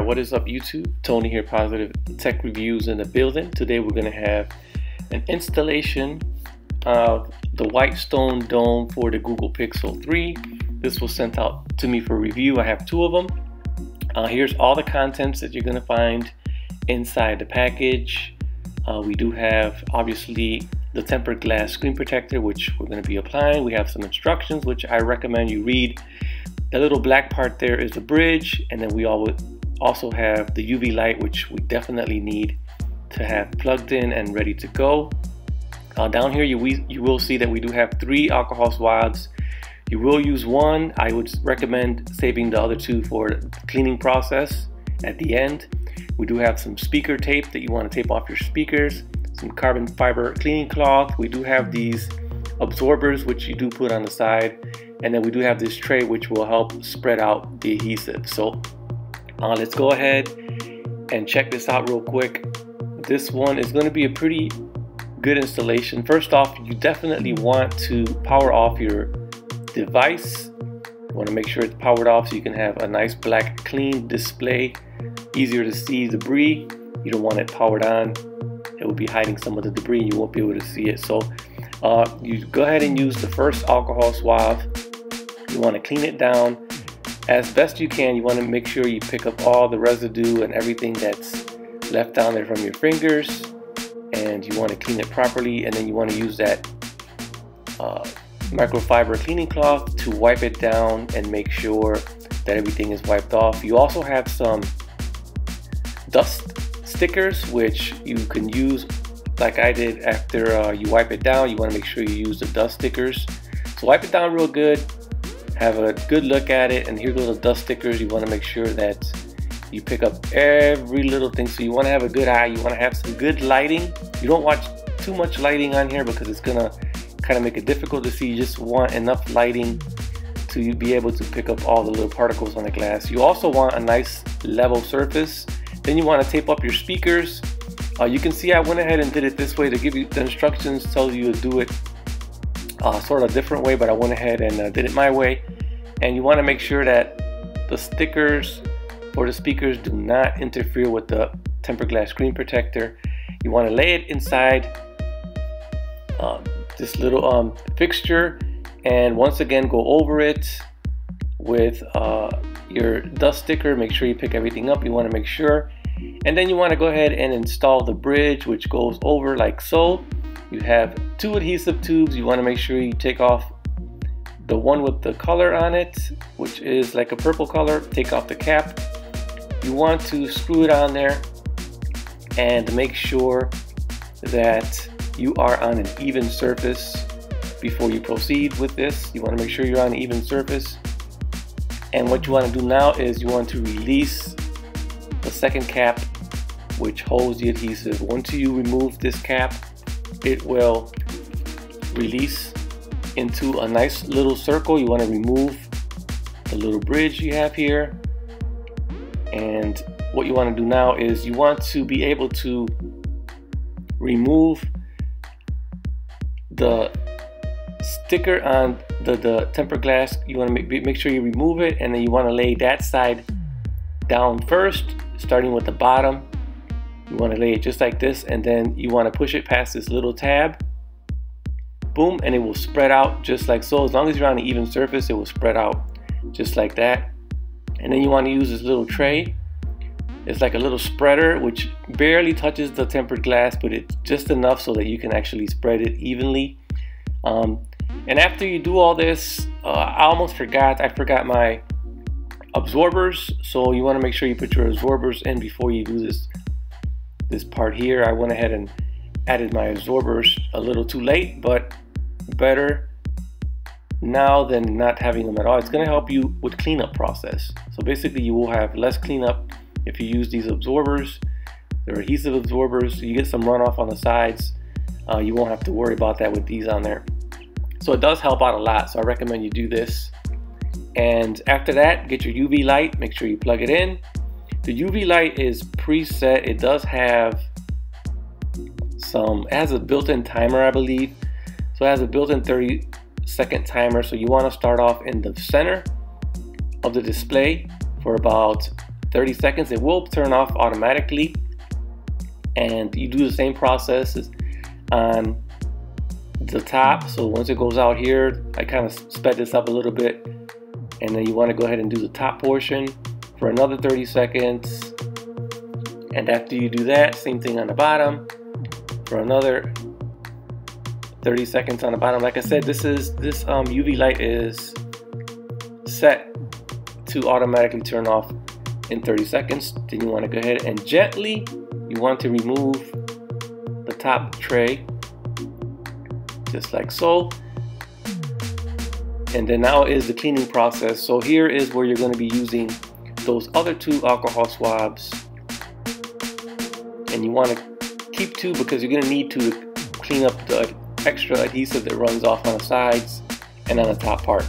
what is up YouTube? Tony here, Positive Tech Reviews in the building. Today we're going to have an installation of the Whitestone dome for the Google Pixel 3. This was sent out to me for review. I have two of them. Here's all the contents that you're going to find inside the package. We do have obviously the tempered glass screen protector, which we're going to be applying. We have some instructions which I recommend you read. The little black part there is the bridge, and then we also have the UV light, which we definitely need to have plugged in and ready to go. Down here you will see that we do have 3 alcohol swabs. You will use one. I would recommend saving the other 2 for the cleaning process at the end. We do have some speaker tape that you want to tape off your speakers, some carbon fiber cleaning cloth. We do have these absorbers which you do put on the side, and then we do have this tray which will help spread out the adhesive. So let's go ahead and check this out real quick. This one is going to be a pretty good installation. First off, you definitely want to power off your device. You want to make sure it's powered off so you can have a nice black clean display, easier to see debris. You don't want it powered on. It will be hiding some of the debris and you won't be able to see it. So you go ahead and use the first alcohol swab. You want to clean it down as best you can. You want to make sure you pick up all the residue and everything that's left down there from your fingers, and you want to clean it properly. And then you want to use that microfiber cleaning cloth to wipe it down and make sure that everything is wiped off. You also have some dust stickers which you can use like I did after you wipe it down. You want to make sure you use the dust stickers. So wipe it down real good, have a good look at it, and here goes the dust stickers. You want to make sure that you pick up every little thing. So you want to have a good eye, you want to have some good lighting. You don't want too much lighting on here because it's gonna kind of make it difficult to see. You just want enough lighting to be able to pick up all the little particles on the glass. You also want a nice level surface. Then you want to tape up your speakers. You can see I went ahead and did it this way to give you the instructions, tells you to do it sort of a different way, but I went ahead and did it my way. And you want to make sure that the stickers for the speakers do not interfere with the tempered glass screen protector. You want to lay it inside this little fixture, and once again go over it with your dust sticker. Make sure you pick everything up. You want to make sure, and then you want to go ahead and install the bridge, which goes over like so. You have 2 adhesive tubes. You want to make sure you take off the one with the color on it, which is like a purple color. Take off the cap. You want to screw it on there and make sure that you are on an even surface before you proceed with this. You want to make sure you're on an even surface. And what you want to do now is you want to release the second cap which holds the adhesive. Once you remove this cap, it will release into a nice little circle. You want to remove the little bridge you have here. And what you want to do now is you want to be able to remove the sticker on the tempered glass. You want to make sure you remove it, and then you want to lay that side down first, starting with the bottom. You want to lay it just like this, and then you want to push it past this little tab. Boom, and it will spread out just like so. As long as you're on an even surface, it will spread out just like that. And then you want to use this little tray. It's like a little spreader which barely touches the tempered glass, but it's just enough so that you can actually spread it evenly. And after you do all this, I almost forgot. I forgot my absorbers. So you want to make sure you put your absorbers in before you do this part here. I went ahead and added my absorbers a little too late, but better now than not having them at all. It's going to help you with cleanup process. So basically you will have less cleanup if you use these absorbers. They're adhesive absorbers, so you get some runoff on the sides. You won't have to worry about that with these on there. So it does help out a lot, so I recommend you do this. And after that, get your UV light. Make sure you plug it in. The UV light is preset. It does have it has a built-in timer, I believe. So it has a built-in 30-second timer. So you want to start off in the center of the display for about 30 seconds, it will turn off automatically. And you do the same process on the top. So once it goes out here, I kind of sped this up a little bit, and then you want to go ahead and do the top portion for another 30 seconds. And after you do that, same thing on the bottom for another 30 seconds on the bottom. Like I said, this UV light is set to automatically turn off in 30 seconds. Then you want to go ahead and gently, you want to remove the top tray, just like so. And then now is the cleaning process. So here is where you're going to be using those other 2 alcohol swabs. And you want to keep 2 because you're going to need to clean up the extra adhesive that runs off on the sides and on the top part.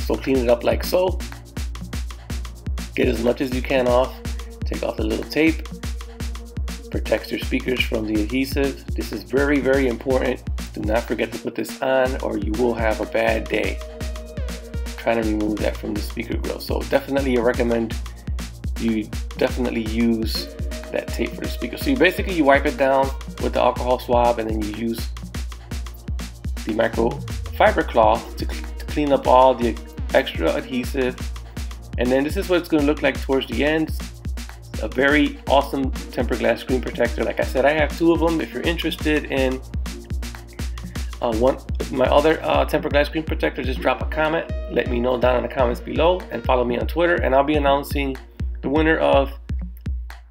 So clean it up like so. Get as much as you can off. Take off the little tape. Protects your speakers from the adhesive. This is very, very important. Do not forget to put this on or you will have a bad day trying to remove that from the speaker grill. So definitely I recommend you definitely use that tape for the speaker. So you wipe it down with the alcohol swab, and then you use the microfiber cloth to clean up all the extra adhesive. And then this is what it's going to look like towards the end. A very awesome tempered glass screen protector. Like I said, I have 2 of them. If you're interested in my other tempered glass screen protector, just drop a comment. Let me know down in the comments below, and follow me on Twitter, and I'll be announcing the winner of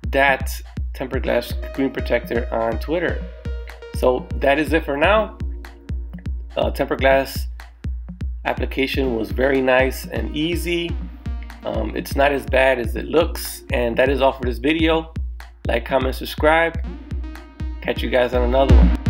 that tempered glass screen protector on Twitter. So that is it for now. Tempered glass application was very nice and easy. It's not as bad as it looks, and that is all for this video. Like, comment, subscribe. Catch you guys on another one.